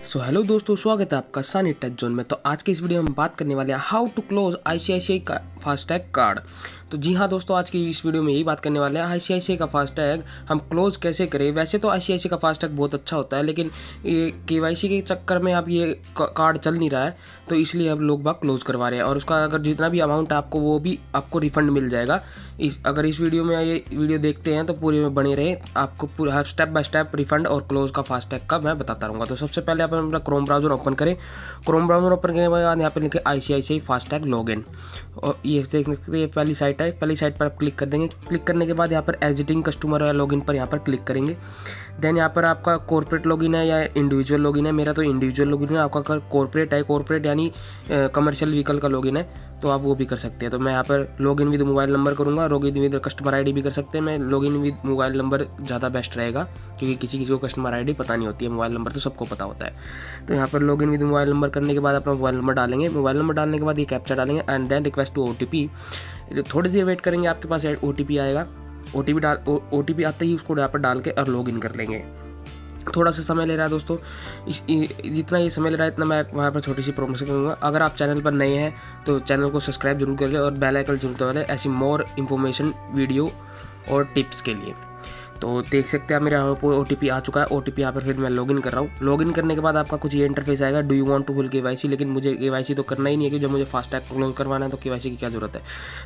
Hello दोस्तों, स्वागत है आपका सनी टेक जोन में। तो आज की इस वीडियो में हम बात करने वाले हैं हाउ टू क्लोज आईसीआईसीआई का फास्टैग कार्ड। तो जी हाँ दोस्तों, आज की इस वीडियो में यही बात करने वाले हैं आईसीआईसीआई का फास्टैग हम क्लोज कैसे करें। वैसे तो आईसीआईसीआई का फास्टैग बहुत अच्छा होता है, लेकिन ये केवाईसी के चक्कर में अब ये कार्ड चल नहीं रहा है, तो इसलिए अब लोग बाग क्लोज करवा रहे हैं। और उसका अगर जितना भी अमाउंट है आपको वो भी आपको रिफंड मिल जाएगा। अगर इस वीडियो में ये वीडियो देखते हैं तो पूरे में बने रहे, आपको पूरा हर स्टेप बाय स्टेप रिफंड और क्लोज का फास्टैग का मैं बताता रहूँगा। तो सबसे पहले आप अपना क्रोम ब्राउज़र ओपन करें। क्रोम ब्राउज़र ओपन करने के बाद यहाँ पे लिखे आईसीआईसीआई फास्टैग लॉगिन, और ये देख सकते हैं ये पहली साइट है। पहली साइट पर आप क्लिक कर देंगे। क्लिक करने के बाद यहाँ पर एग्जिटिंग कस्टमर या लॉगिन पर यहाँ पर क्लिक करेंगे। देन यहाँ पर आपका कॉर्पोरेट लॉगिन है या इंडिविजुअल लॉगिन है। मेरा तो इंडिविजुअल लॉगिन है, आपका अगर कॉर्पोरेट है, कॉर्पोरेट यानी कमर्शियल व्हीकल का लॉगिन है, तो आप वो भी कर सकते हैं। तो मैं यहाँ पर लॉगिन विद मोबाइल नंबर करूँगा। लॉगिन विद कस्टमर आईडी भी कर सकते हैं। मैं लॉगिन विद मोबाइल नंबर ज़्यादा बेस्ट रहेगा, क्योंकि किसी को कस्टमर आईडी पता नहीं होती है, मोबाइल नंबर तो सबको पता होता है। तो यहाँ पर लॉगिन विद मोबाइल नंबर करने के बाद अपना मोबाइल नंबर डालेंगे। मोबाइल नंबर डालने के बाद ये कैप्चा डालेंगे and then request to OTP. थोड़ी देर वेट करेंगे, आपके पास ओटीपी आएगा। ओटीपी आते ही उसको यहाँ पर डाल के और लॉगिन कर लेंगे। थोड़ा सा समय ले रहा है दोस्तों, जितना ये समय ले रहा है इतना मैं वहाँ पर छोटी सी प्रमोशन करूँगा। अगर आप चैनल पर नए हैं तो चैनल को सब्सक्राइब जरूर कर लें और बेल आइकन जरूर दबा लें ऐसी मोर इन्फॉर्मेशन वीडियो और टिप्स के लिए। तो देख सकते हैं मेरा ओटीपी आ चुका है। ओटीपी यहाँ पर फिर मैं लॉगिन कर रहा हूँ। लॉगिन करने के बाद आपका कुछ ये इंटरफेस आएगा, do you want to full KYC. लेकिन मुझे केवाईसी तो करना ही नहीं है, क्योंकि जब मुझे फास्टैग क्लोज करवाना है तो केवाईसी की क्या जरूरत है।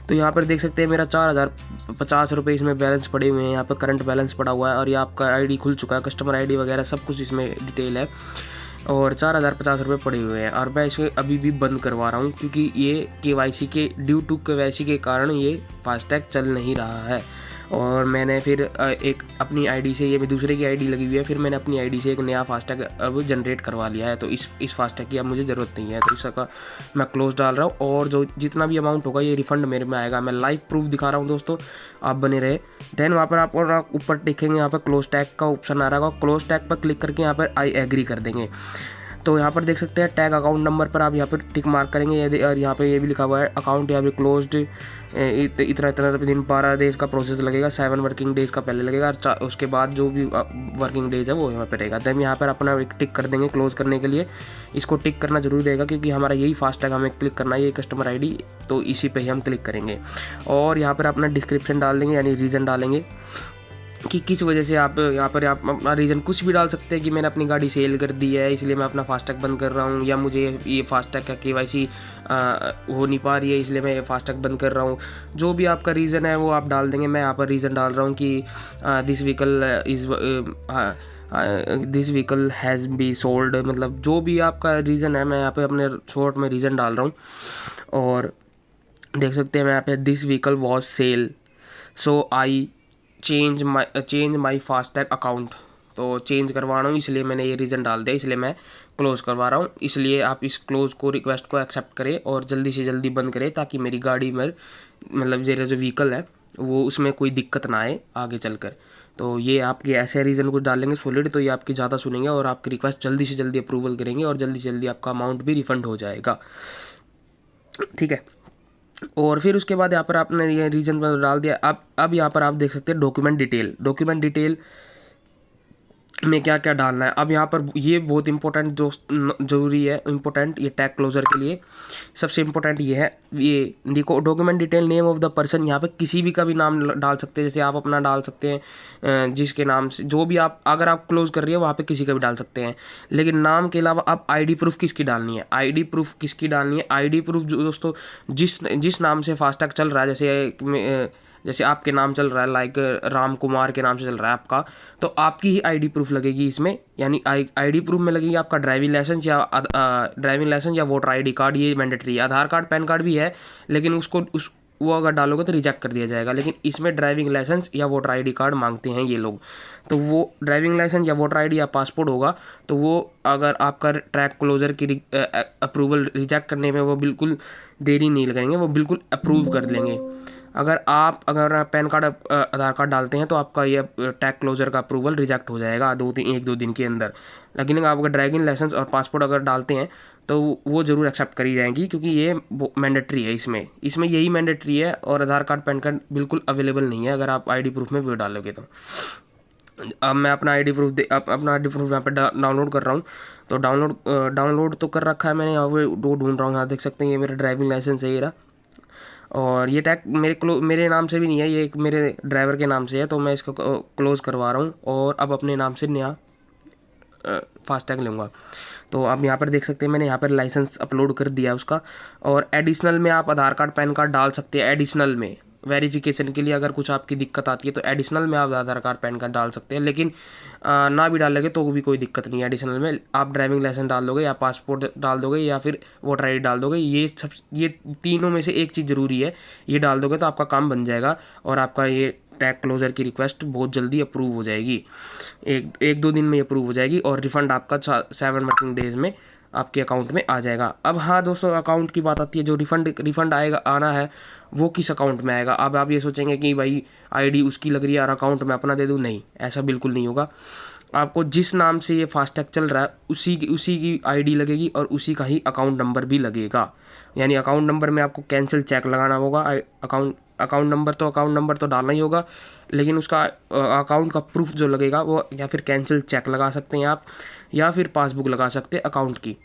तो यहाँ पर देख सकते हैं मेरा 4050 रुपये इसमें बैलेंस पड़े हुए हैं। यहाँ पर करंट बैलेंस पड़ा हुआ है और ये आपका आईडी खुल चुका है, कस्टमर आईडी वगैरह सब कुछ इसमें डिटेल है, और 4050 रुपये पड़े हुए हैं। और मैं इसे अभी भी बंद करवा रहा हूँ, क्योंकि ये केवाईसी के ड्यू टू केवाईसी के कारण ये फास्टैग चल नहीं रहा है। और मैंने फिर एक अपनी आईडी से, ये भी दूसरे की आईडी लगी हुई है, फिर मैंने अपनी आईडी से एक नया फास्टैग अब जनरेट करवा लिया है। तो इस फास्टैग की अब मुझे ज़रूरत नहीं है, तो इसका मैं क्लोज डाल रहा हूँ। और जो जितना भी अमाउंट होगा ये रिफंड मेरे में आएगा। मैं लाइव प्रूफ दिखा रहा हूँ दोस्तों, आप बने रहे। देन वहाँ पर आप ऊपर देखेंगे, यहाँ पर क्लोज टैग का ऑप्शन आ रहा होगा। क्लोज टैग पर क्लिक करके यहाँ पर आई एग्री कर देंगे। तो यहाँ पर देख सकते हैं टैग अकाउंट नंबर पर आप यहाँ पर टिक मार्क करेंगे। और यहाँ पे ये भी लिखा हुआ है अकाउंट यहाँ पे क्लोज्ड, इतना इतना दिन 12 डेज का प्रोसेस लगेगा, 7 वर्किंग डेज का पहले लगेगा, और उसके बाद जो भी वर्किंग डेज है वो यहाँ पे रहेगा। देन यहाँ पर अपना एक टिक कर देंगे क्लोज करने के लिए। इसको टिक करना जरूर रहेगा, क्योंकि हमारा यही फास्टैग हमें क्लिक करना है, ये कस्टमर आई, तो इसी पर ही हम क्लिक करेंगे। और यहाँ पर अपना डिस्क्रिप्शन डाल देंगे, यानी रीज़न डालेंगे कि किस वजह से आप यहाँ पर आप अपना रीज़न कुछ भी डाल सकते हैं, कि मैंने अपनी गाड़ी सेल कर दी है इसलिए मैं अपना फास्टैग बंद कर रहा हूँ, या मुझे ये फास्टैग का केवाईसी हो नहीं पा रही है इसलिए मैं ये फास्टैग बंद कर रहा हूँ। जो भी आपका रीज़न है वो आप डाल देंगे। मैं यहाँ पर रीज़न डाल रहा हूँ कि this vehicle has be sold, मतलब जो भी आपका रीज़न है मैं यहाँ पे अपने शॉर्ट में रीज़न डाल रहा हूँ। और देख सकते हैं मैं यहाँ पे this vehicle was sell, so I change my FASTag account. तो चेंज करवा रहा हूँ इसलिए मैंने ये रीज़न डाल दिया, इसलिए मैं क्लोज़ करवा रहा हूँ। इसलिए आप इस क्लोज़ को रिक्वेस्ट को एक्सेप्ट करें और जल्दी से जल्दी बंद करें, ताकि मेरी गाड़ी में मतलब मेरा जो व्हीकल है वो उसमें कोई दिक्कत ना आए आगे चलकर। तो ये आपके ऐसे रीज़न कुछ डालेंगे सॉलिड, तो ये आपकी ज़्यादा सुनेंगे और आपकी रिक्वेस्ट जल्दी से जल्दी अप्रूवल करेंगे और जल्दी से जल्दी आपका अमाउंट भी रिफ़ंड हो जाएगा। ठीक है। और फिर उसके बाद यहाँ पर आपने ये रीजन पर डाल दिया। अब यहाँ पर आप देख सकते हैं डॉक्यूमेंट डिटेल में क्या क्या डालना है। अब यहाँ पर ये बहुत इंपॉर्टेंट दोस्त जरूरी है, इंपॉर्टेंट ये टैग क्लोजर के लिए सबसे इंपॉर्टेंट ये है, ये document detail name of the person. यहाँ पे किसी भी का भी नाम डाल सकते हैं, जैसे आप अपना डाल सकते हैं जिसके नाम से जो भी आप, अगर आप क्लोज कर रही है वहाँ पे किसी का भी डाल सकते हैं। लेकिन नाम के अलावा आप आईडी प्रूफ किसकी डालनी है, आईडी प्रूफ जो दोस्तों जिस नाम से फास्टैग चल रहा है, जैसे आपके नाम चल रहा है, लाइक राम कुमार के नाम से चल रहा है आपका, तो आपकी ही आईडी प्रूफ लगेगी इसमें। यानी आईडी प्रूफ में लगेगी आपका ड्राइविंग लाइसेंस या वोटर आईडी कार्ड, ये मैंडेटरी है। आधार कार्ड पैन कार्ड भी है, लेकिन वो अगर डालोगे तो रिजेक्ट कर दिया जाएगा। लेकिन इसमें ड्राइविंग लाइसेंस या वोटर आईडी कार्ड मांगते हैं ये लोग। तो वो ड्राइविंग लाइसेंस या वोटर आईडी या पासपोर्ट होगा, तो वो अगर आपका ट्रैक क्लोजर की अप्रूवल रिजेक्ट करने में वो बिल्कुल देरी नहीं लगाएंगे, वो बिल्कुल अप्रूव कर लेंगे। अगर पैन कार्ड आधार कार्ड डालते हैं तो आपका ये टैग क्लोजर का अप्रूवल रिजेक्ट हो जाएगा 1-2 दिन के अंदर। लेकिन आप अगर ड्राइविंग लाइसेंस और पासपोर्ट अगर डालते हैं तो वो ज़रूर एक्सेप्ट करी जाएंगी, क्योंकि ये मैंडेटरी है। इसमें यही मैंडेटरी है, और आधार कार्ड पैन कार्ड बिल्कुल अवेलेबल नहीं है अगर आप आईडी प्रूफ में वो डालोगे तो। अब मैं अपना अपना आईडी प्रूफ यहाँ पे डाउनलोड कर रहा हूँ। तो डाउनलोड तो कर रखा है मैंने, यहाँ पे वो ढूंढ रहा हूँ। यहाँ देख सकते हैं ये मेरा ड्राइविंग लाइसेंस है ये रहा। और ये टैग मेरे नाम से भी नहीं है, ये एक मेरे ड्राइवर के नाम से है। तो मैं इसको क्लोज़ करवा रहा हूँ और अब अपने नाम से नया फास्टैग लूँगा। तो आप यहाँ पर देख सकते हैं मैंने यहाँ पर लाइसेंस अपलोड कर दिया उसका। और एडिशनल में आप आधार कार्ड पैन कार्ड डाल सकते हैं। एडिशनल में वेरिफिकेशन के लिए अगर कुछ आपकी दिक्कत आती है तो एडिशनल में आप आधार कार्ड पैन कार्ड डाल सकते हैं। लेकिन ना भी डालेंगे तो भी कोई दिक्कत नहीं है। एडिशनल में आप ड्राइविंग लाइसेंस डाल दोगे या पासपोर्ट डाल दोगे या फिर वोटर आई डी डाल दोगे। ये तीनों में से एक चीज़ ज़रूरी है, ये डाल दोगे तो आपका काम बन जाएगा और आपका ये टैग क्लोजर की रिक्वेस्ट बहुत जल्दी अप्रूव हो जाएगी। एक दो दिन में अप्रूव हो जाएगी और रिफ़ंड आपका 7 वर्किंग डेज़ में आपके अकाउंट में आ जाएगा। अब हाँ दोस्तों, अकाउंट की बात आती है। जो रिफ़ंड आना है वो किस अकाउंट में आएगा। अब आप ये सोचेंगे कि भाई आईडी उसकी लग रही है और अकाउंट में अपना दे दूँ, नहीं, ऐसा बिल्कुल नहीं होगा। आपको जिस नाम से ये फास्टैग चल रहा है उसी की आईडी लगेगी और उसी का ही अकाउंट नंबर भी लगेगा। यानी अकाउंट नंबर में आपको कैंसिल चेक लगाना होगा। अकाउंट नंबर तो डालना ही होगा, लेकिन उसका अकाउंट का प्रूफ जो लगेगा वो या फिर कैंसिल चेक लगा सकते हैं आप, या फिर पासबुक लगा सकते हैं अकाउंट की,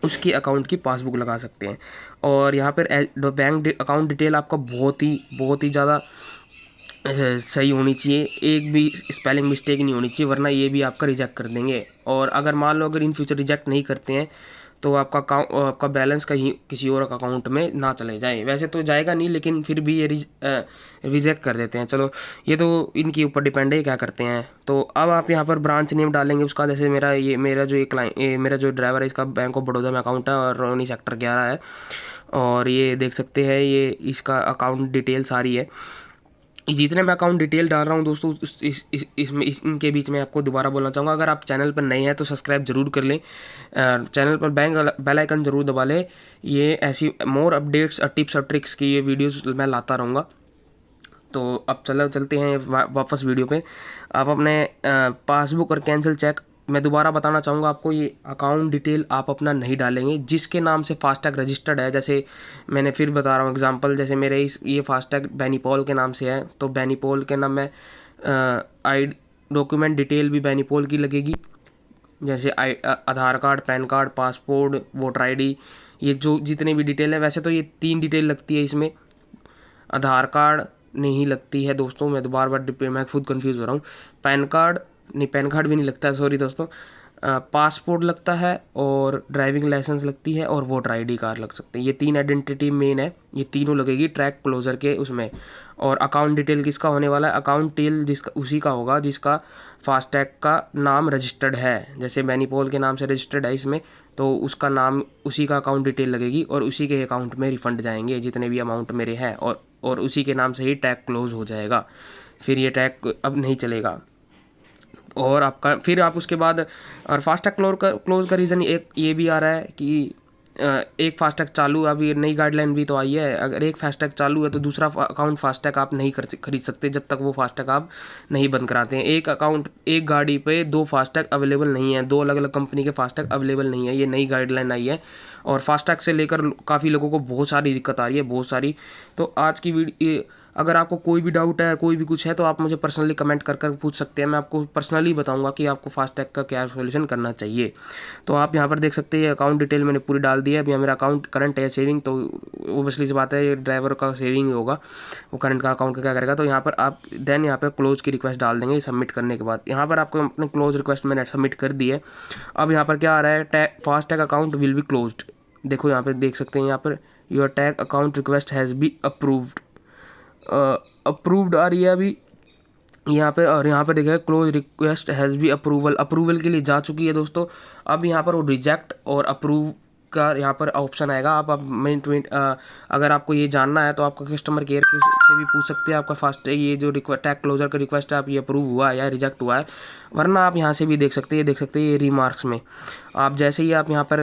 उसकी अकाउंट की पासबुक लगा सकते हैं। और यहाँ पर बैंक अकाउंट डिटेल आपका बहुत ही ज़्यादा सही होनी चाहिए। एक भी स्पेलिंग मिस्टेक नहीं होनी चाहिए, वरना ये भी आपका रिजेक्ट कर देंगे। और अगर मान लो अगर इन फ्यूचर रिजेक्ट नहीं करते हैं तो आपका बैलेंस कहीं किसी और अकाउंट में ना चले जाए। वैसे तो जाएगा नहीं, लेकिन फिर भी ये रिजेक्ट कर देते हैं। चलो ये तो इनके ऊपर डिपेंड है क्या करते हैं। तो अब आप यहाँ पर ब्रांच नेम डालेंगे उसका। जैसे मेरा जो ड्राइवर है इसका बैंक ऑफ बड़ौदा में अकाउंट है और रोनी सेक्टर 11 है। और ये देख सकते हैं ये इसका अकाउंट डिटेल सारी है। जितने मैं अकाउंट डिटेल डाल रहा हूँ दोस्तों, इनके बीच में आपको दोबारा बोलना चाहूँगा, अगर आप चैनल पर नए हैं तो सब्सक्राइब जरूर कर लें। चैनल पर बेल आइकन जरूर दबा लें। ये ऐसी मोर अपडेट्स और टिप्स और ट्रिक्स की ये वीडियोस मैं लाता रहूँगा। तो अब चलते हैं वापस वीडियो पे। आप अपने पासबुक और कैंसिल चेक, मैं दोबारा बताना चाहूँगा आपको, ये अकाउंट डिटेल आप अपना नहीं डालेंगे जिसके नाम से फास्टैग रजिस्टर्ड है। जैसे मैंने फिर बता रहा हूँ एग्जांपल, जैसे मेरे ये फास्टैग बेनीपोल के नाम से है तो बेनीपोल के नाम में डॉक्यूमेंट डिटेल भी बेनीपोल की लगेगी। जैसे Aadhaar card, PAN card, passport, voter ID, ये जो जितने भी डिटेल है। वैसे तो ये 3 डिटेल लगती है इसमें, आधार कार्ड नहीं लगती है दोस्तों, मैं खुद कंफ्यूज हो रहा हूँ। पैन कार्ड भी नहीं लगता है, सॉरी दोस्तों। पासपोर्ट लगता है और ड्राइविंग लाइसेंस लगती है और वोटर आईडी कार्ड लग सकते हैं। ये 3 आइडेंटिटी मेन है, ये तीनों लगेगी ट्रैक क्लोजर के उसमें। और अकाउंट डिटेल किसका होने वाला है? अकाउंट डिटेल जिसका उसी का होगा जिसका फास्टैग का नाम रजिस्टर्ड है। जैसे बेनीपोल के नाम से रजिस्टर्ड है इसमें, तो उसका नाम, उसी का अकाउंट डिटेल लगेगी और उसी के अकाउंट में रिफंड जाएंगे जितने भी अमाउंट मेरे हैं, और उसी के नाम से ही टैग क्लोज हो जाएगा। फिर ये टैग अब नहीं चलेगा। और आपका फिर आप उसके बाद, और फास्टैग क्लोज का रीज़न एक ये भी आ रहा है कि एक फास्टैग चालू, अभी नई गाइडलाइन भी तो आई है, अगर एक फास्टैग चालू है तो दूसरा अकाउंट फास्टैग आप नहीं खरीद सकते जब तक वो फास्टैग आप नहीं बंद कराते हैं। एक गाड़ी पे 2 फास्टैग अवेलेबल नहीं है, 2 अलग अलग कंपनी के फास्टैग अवेलेबल नहीं है। ये नई गाइडलाइन आई है और फास्टैग से लेकर काफ़ी लोगों को बहुत सारी दिक्कत आ रही है, बहुत सारी। तो आज की वीडियो, अगर आपको कोई भी डाउट है, कोई भी कुछ है, तो आप मुझे पर्सनली कमेंट कर पूछ सकते हैं। मैं आपको पर्सनली बताऊंगा कि आपको फास्टैग का क्या सोल्यूशन करना चाहिए। तो आप यहाँ पर देख सकते हैं अकाउंट डिटेल मैंने पूरी डाल दी है। अभी मेरा अकाउंट करंट है, सेविंग, तो ओबियसली सी बात है ये ड्राइवर का सेविंग ही होगा, वो करंट का अकाउंट का क्या करेगा। तो यहाँ पर आप देन यहाँ पर क्लोज की रिक्वेस्ट डाल देंगे सबमिट करने के बाद। यहाँ पर आपको अपने क्लोज रिक्वेस्ट मैंने सबमिट कर दी है। अब यहाँ पर क्या आ रहा है? FASTag account will be closed. देखो यहाँ पर देख सकते हैं, यहाँ पर your tag account request has be approved आ रही है अभी यहाँ पे। और यहाँ पे देखिए close request has be approval के लिए जा चुकी है दोस्तों। अब यहाँ पर वो रिजेक्ट और अप्रूव का यहाँ पर ऑप्शन आएगा। आप अगर आपको ये जानना है तो आपका कस्टमर केयर से भी पूछ सकते हैं आपका फास्टैग ये जो टैग क्लोजर का रिक्वेस्ट है, आप ये अप्रूव हुआ है या रिजेक्ट हुआ है। वरना आप यहाँ से भी देख सकते हैं, ये रिमार्क्स में आप जैसे ही आप यहाँ पर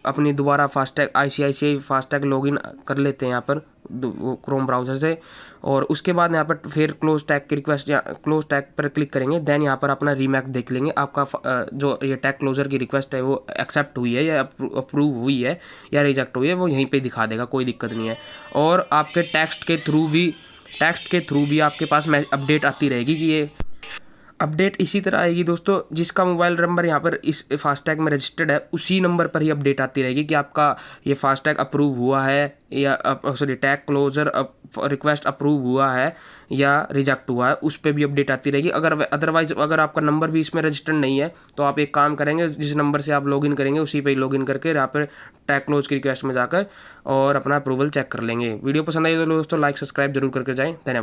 अपनी दोबारा फास्टैग ICICI फास्टैग लॉगिन कर लेते हैं यहाँ पर क्रोम ब्राउज़र से, और उसके बाद यहाँ पर फिर क्लोज टैग की रिक्वेस्ट या क्लोज टैग पर क्लिक करेंगे। देन यहाँ पर अपना रीमैक देख लेंगे, आपका जो ये टैग क्लोजर की रिक्वेस्ट है वो एक्सेप्ट हुई है या अप्रूव हुई है या रिजेक्ट हुई है, वो यहीं पे दिखा देगा, कोई दिक्कत नहीं है। और आपके टेक्स्ट के थ्रू भी आपके पास अपडेट आती रहेगी कि ये अपडेट इसी तरह आएगी दोस्तों, जिसका मोबाइल नंबर यहाँ पर इस फास्टैग में रजिस्टर्ड है उसी नंबर पर ही अपडेट आती रहेगी कि आपका ये फास्टैग अप्रूव हुआ है या sorry tag closure request approve हुआ है या रिजेक्ट हुआ है, उस पर भी अपडेट आती रहेगी। अगर अदरवाइज अगर आपका नंबर भी इसमें रजिस्टर्ड नहीं है तो आप एक काम करेंगे, जिस नंबर से आप लॉगिन करेंगे उसी पे लॉगिन करके यहाँ पर टैग क्लोज की रिक्वेस्ट में जाकर और अपना अप्रूवल चेक कर लेंगे। वीडियो पसंद आई तो दोस्तों लाइक सब्सक्राइब जरूर करके जाएं। धन्यवाद।